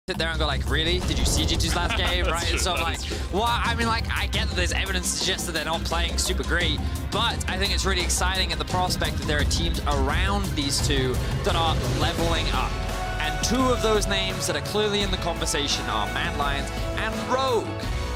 sit there and go like, really? Did you see G2's last game, right? True, So I'm like, well, I mean, like, I get that there's evidence to suggest that they're not playing super great, but I think it's really exciting at the prospect that there are teams around these two that are leveling up. And two of those names that are clearly in the conversation are Mad Lions and Rogue.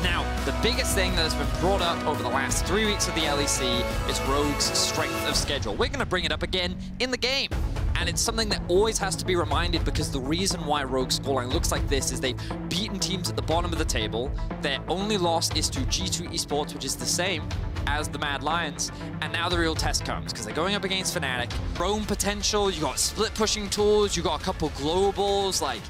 Now, the biggest thing that has been brought up over the last 3 weeks of the LEC is Rogue's strength of schedule. We're going to bring it up again in the game. And it's something that always has to be reminded, because the reason why Rogue's scoreline looks like this is they've beaten teams at the bottom of the table. Their only loss is to G2 Esports, which is the same as the Mad Lions. And now the real test comes, because they're going up against Fnatic. Roam potential, you got split pushing tools, you got a couple globals, like...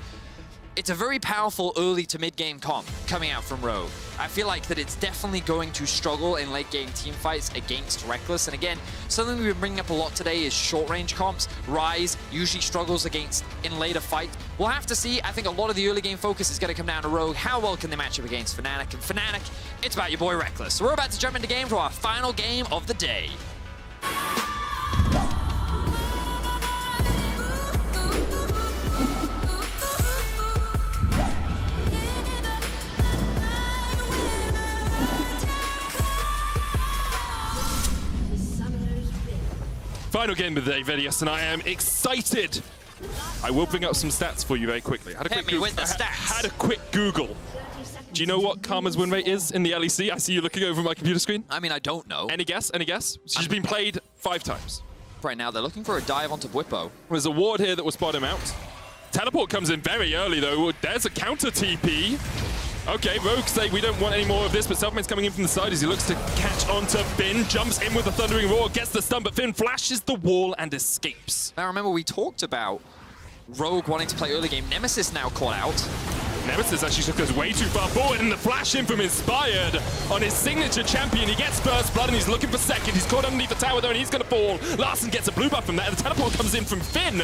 It's a very powerful early to mid-game comp coming out from Rogue. I feel like that it's definitely going to struggle in late-game team fights against Reckless. And again, something we've been bringing up a lot today is short-range comps. Rise usually struggles against in later fight. We'll have to see. I think a lot of the early-game focus is going to come down to Rogue. How well can they match up against Fnatic? And Fnatic, it's about your boy Reckless. So we're about to jump into game for our final game of the day. Final game of the day, Vedius, and I am excited. I will bring up some stats for you very quickly. Had a quick Google. Do you know what Karma's win rate is in the LEC? I see you looking over my computer screen. I mean, I don't know. Any guess? Any guess? She's been played 5 times. Right now, they're looking for a dive onto Bwipo. There's a ward here that will spot him out. Teleport comes in very early, though. There's a counter TP. Okay, Rogue say we don't want any more of this, but Selfmade's coming in from the side as he looks to catch onto Finn, jumps in with a thundering roar, gets the stun, but Finn flashes the wall and escapes. Now remember, we talked about Rogue wanting to play early game. Nemesis now caught out. Nemesis actually just goes way too far forward, and the flash in from Inspired on his signature champion. He gets first blood and he's looking for second. He's caught underneath the tower though, and he's going to fall. Larson gets a blue buff from that, and the teleport comes in from Finn.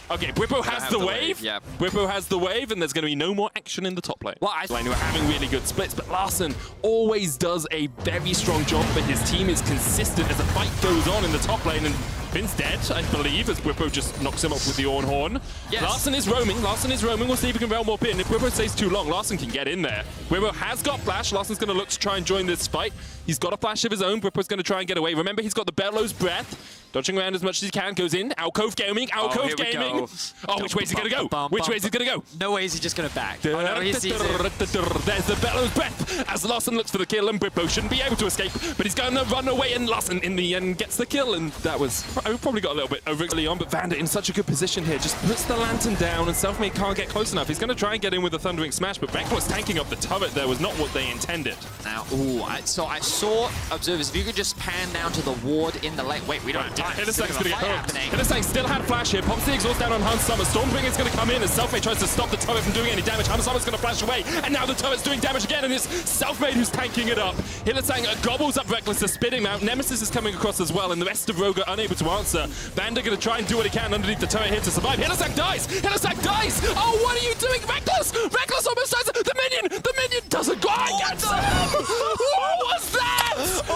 Okay, Bwipo has the wave. Yep. Bwipo has the wave, and there's going to be no more action in the top lane. Well, Lane who are having really good splits, but Larson always does a very strong job, but his team is consistent as the fight goes on in the top lane, and Finn's dead, I believe, as Bwipo just knocks him off with the Orn Horn. Yes. Larson is roaming. We'll see if he can realm warp in. If Bwipo stays too long, Larson can get in there. Bwipo has got flash. Larson's going to look to try and join this fight. He's got a flash of his own. Bwipo's going to try and get away. Remember, he's got the Bellows Breath. Dodging around as much as he can, goes in. Alcove Gaming, Alcove Gaming. Oh, which way is he going to go? Which way is he going to go? No way is he just going to back. Oh, no, he sees it. There's the Bellows Breath as Larson looks for the kill, and Bwipo shouldn't be able to escape, but he's going to run away, and Larson in the end gets the kill, and that was... I probably got a little bit overly on, but Vander in such a good position here, just puts the lantern down, and Selfmade can't get close enough. He's going to try and get in with a Thundering Smash, but Reckless tanking up the turret there was not what they intended. Now, so I saw, observers, if you could just pan down to the ward in the lane. Wait, we don't have time. Hillesang's going to get hooked. Hillesang still had flash here, pops the exhaust down on Hans Sommer. Stormbringer's going to come in as Selfmade tries to stop the turret from doing any damage. Hans Sommer's going to flash away, and now the turret's doing damage again, and it's Selfmade who's tanking it up. Hillesang gobbles up Reckless to spit him out. Nemesis is coming across as well, and the rest of Rogue are unable to answer. Vander going to try and do what he can underneath the turret here to survive. Hillesang dies! Hillesang dies! Oh, what are you doing, Reckless? Reckless almost dies! The minion doesn't go! What was that?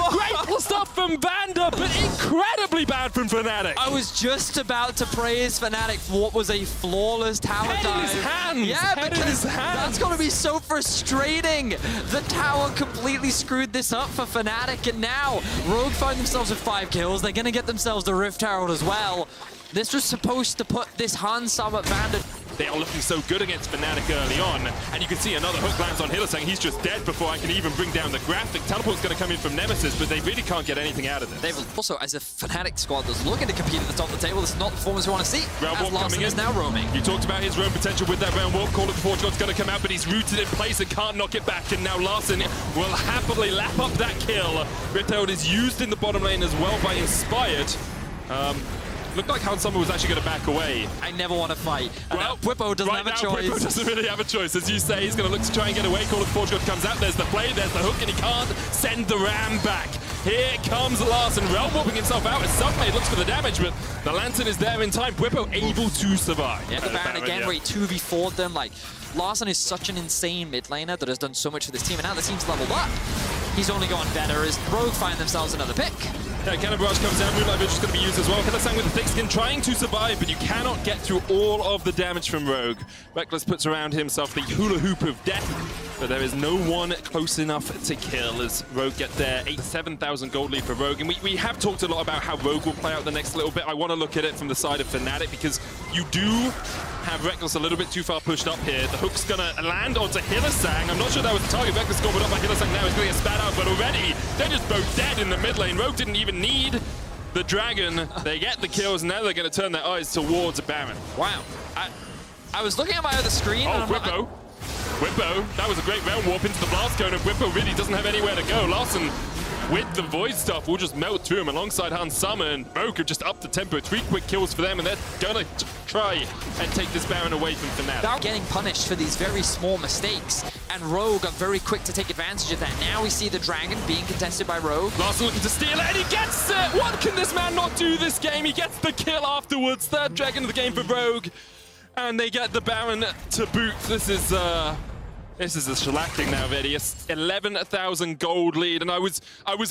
Great stuff from Vander, but incredibly bad from Fnatic. I was just about to praise Fnatic for what was a flawless tower dive. Head in his hands! Yeah, because that's going to be so frustrating. The tower completely screwed this up for Fnatic, and now Rogue find themselves with 5 kills. They're going to get themselves the Rift Herald as well. This was supposed to put this Hans Sommer Vander. They are looking so good against Fnatic early on, and you can see another hook lands on Hillesang. He's just dead before I can even bring down the graphic. Teleport's going to come in from Nemesis, but they really can't get anything out of this. They've also, as a Fnatic squad that's looking to compete at the top of the table, this is not the performance we want to see. Realm Warp Larson coming in. Is now roaming. You talked about his roam potential with that Realm Warp. Call of the Forge God's going to come out, but he's rooted in place and can't knock it back, and now Larson will happily lap up that kill. Rift Herald is used in the bottom lane as well by Inspired. Looked like Hans Sommer was actually going to back away. I never want to fight. Well, Bwipo doesn't have a choice. Bwipo doesn't really have a choice. As you say, he's going to look to try and get away. Call of the Forge God comes out. There's the play, there's the hook, and he can't send the ram back. Here comes Larson, realm warping himself out as Selfmade looks for the damage, but the lantern is there in time. Bwipo able to survive. Yeah, the Baron again, where he 2v4'd them. Like, Larson is such an insane mid laner that has done so much for this team, and now the team's leveled up. He's only gone better as Rogue find themselves another pick. Yeah, Cannon Barrage comes down, Moonlight Vigil's going to be used as well. Hylissang with the thick skin trying to survive, but you cannot get through all of the damage from Rogue. Reckless puts around himself the hula hoop of death, but there is no one close enough to kill as Rogue get their 7,000 gold lead for Rogue. And we have talked a lot about how Rogue will play out the next little bit. I want to look at it from the side of Fnatic because you do have Reckless a little bit too far pushed up here. The hook's going to land onto Hylissang. I'm not sure that was the target. Reckless got up by Hylissang now. He's going to get spat out, but already they're just both dead in the mid lane. Rogue didn't even need the dragon. They get the kills, and now they're going to turn their eyes towards Baron. Wow. I was looking at my other screen. Oh, Whippo. Whippo, that was a great round warp into the blast cone, and Whippo really doesn't have anywhere to go. Larson with the Void Stuff will just melt through him alongside Hansama, and Rogue have just upped the tempo. 3 quick kills for them, and they're going to try and take this Baron away from Fnatic. They're getting punished for these very small mistakes, and Rogue are very quick to take advantage of that. Now we see the Dragon being contested by Rogue. Larson looking to steal it, and he gets it! What can this man not do this game? He gets the kill afterwards. Third Dragon of the game for Rogue, and they get the Baron to boot. This is a shellacking now, Vedi. 11,000 gold lead, and I was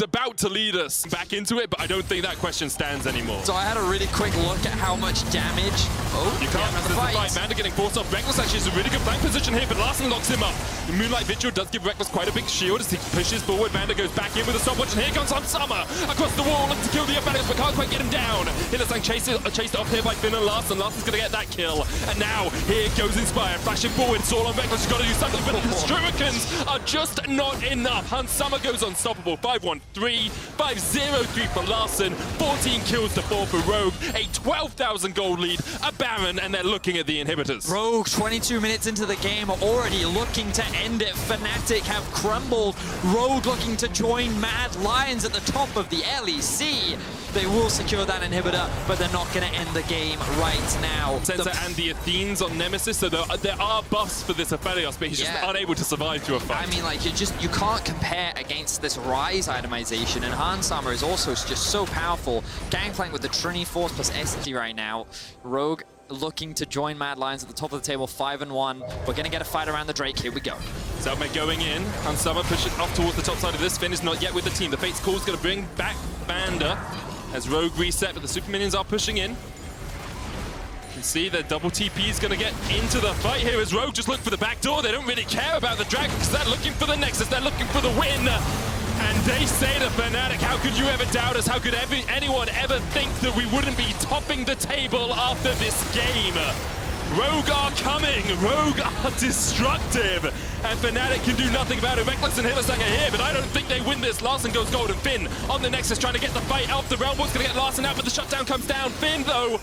about to lead us back into it, but I don't think that question stands anymore. So I had a really quick look at how much damage. Oh, you can't miss the fight. Manda getting forced off. Reckless actually is a really good flank position here, but Larson locks him up. The Moonlight Vigil does give Reckless quite a big shield as he pushes forward. Manda goes back in with a stopwatch, and here comes Hansama across the wall, looking to kill the Efecto, but can't quite get him down. Hylissang chased off here by Finn and Larson. Larson's going to get that kill, and now here goes Inspire, flashing forward. It's all on Reckless. He's got to do something, but the Shurikens are just not enough. Hansama goes unstoppable. 5-1-3, 5-0-3 for Larson, 14 kills to 4 for Rogue, a 12,000 gold lead, a Baron, and they're looking at the inhibitors. Rogue, 22 minutes into the game, already looking to end it. Fnatic have crumbled. Rogue looking to join Mad Lions at the top of the LEC. They will secure that inhibitor, but they're not going to end the game right now. Sensor and the Athenes on Nemesis, so there are buffs for this Aphelios, but he's just unable to survive through a fight. I mean, like, you can't compare against this Rise itemization, and Hansama is also just so powerful. Gangplank with the Trini Force plus SG right now. Rogue looking to join Mad Lions at the top of the table, 5-1. We're going to get a fight around the Drake. Here we go. Selfmade going in. Hansama pushing off towards the top side of this. Finn is not yet with the team. The Fate's Call is going to bring back Banda as Rogue reset, but the Super Minions are pushing in. You can see their double TP is going to get into the fight here as Rogue just look for the back door. They don't really care about the Dragon because they're looking for the Nexus. They're looking for the win. And they say to Fnatic, how could you ever doubt us? How could anyone ever think that we wouldn't be topping the table after this game? Rogue are coming. Rogue are destructive. And Fnatic can do nothing about it. Reckless and Hylissang are here, but I don't think they win this. Larson goes gold, and Finn on the Nexus trying to get the fight out. The Realm Ward's going to get Larson out, but the shutdown comes down. Finn, though,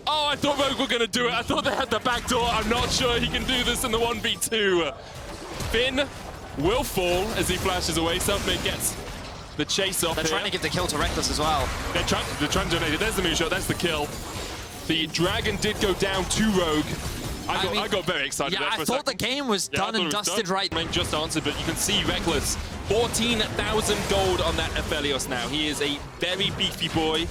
oh, I thought Rogue were going to do it. I thought they had the back door. I'm not sure he can do this in the 1v2. Finn will fall as he flashes away. Selfmade gets the chase off. They're trying to give the kill to Reckless as well. They're trying to donate it. There's the moonshot. There's the kill. The Dragon did go down to Rogue. I got very excited. Yeah, I thought the game was done and dusted right. Just answered, but you can see Reckless. 14,000 gold on that Aphelios now. He is a very beefy boy.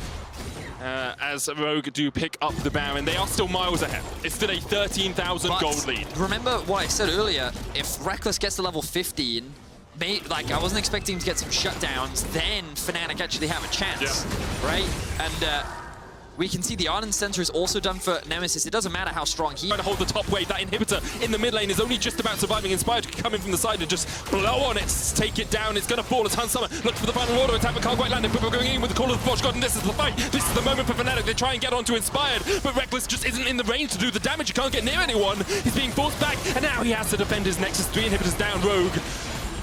As Rogue do pick up the Baron. They are still miles ahead. It's still a 13,000 gold lead. Remember what I said earlier, if Reckless gets to level 15, like I wasn't expecting to get some shutdowns, then Fnatic actually have a chance, right? And we can see the Ardent Center is also done for Nemesis. It doesn't matter how strong he... Trying to hold the top wave. That inhibitor in the mid lane is only just about surviving. Inspired to come in from the side and just blow on it, take it down. It's going to fall as Hansama looks for the final order attack, but can't quite land it. People going in with the call of the Forge God, and this is the fight. This is the moment for Fnatic. They try and get onto Inspired, but Reckless just isn't in the range to do the damage. He can't get near anyone. He's being forced back, and now he has to defend his Nexus. 3 inhibitors down. Rogue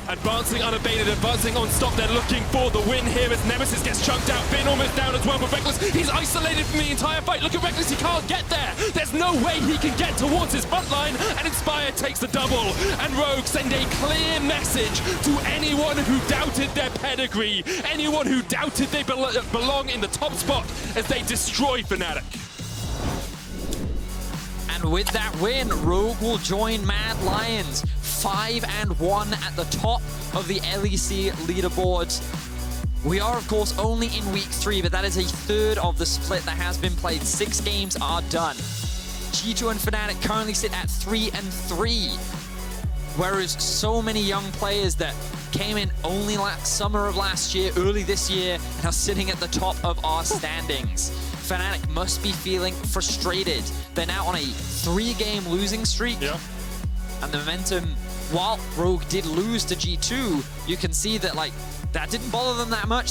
advancing unabated, advancing on stop. They're looking for the win here as Nemesis gets chunked out. Finn almost down as well, but Reckless, he's isolated from the entire fight. Look at Reckless, he can't get there. There's no way he can get towards his front line, and Inspired takes the double. And Rogue send a clear message to anyone who doubted their pedigree, anyone who doubted they belong in the top spot as they destroy Fnatic. And with that win, Rogue will join Mad Lions. 5-1 at the top of the LEC leaderboard. We are, of course, only in week 3, but that is a third of the split that has been played. 6 games are done. G2 and Fnatic currently sit at 3-3, whereas so many young players that came in only summer of last year, early this year, and are sitting at the top of our standings. Fnatic must be feeling frustrated. They're now on a 3-game losing streak. Yeah. And the momentum, while Rogue did lose to G2, you can see that like that didn't bother them that much.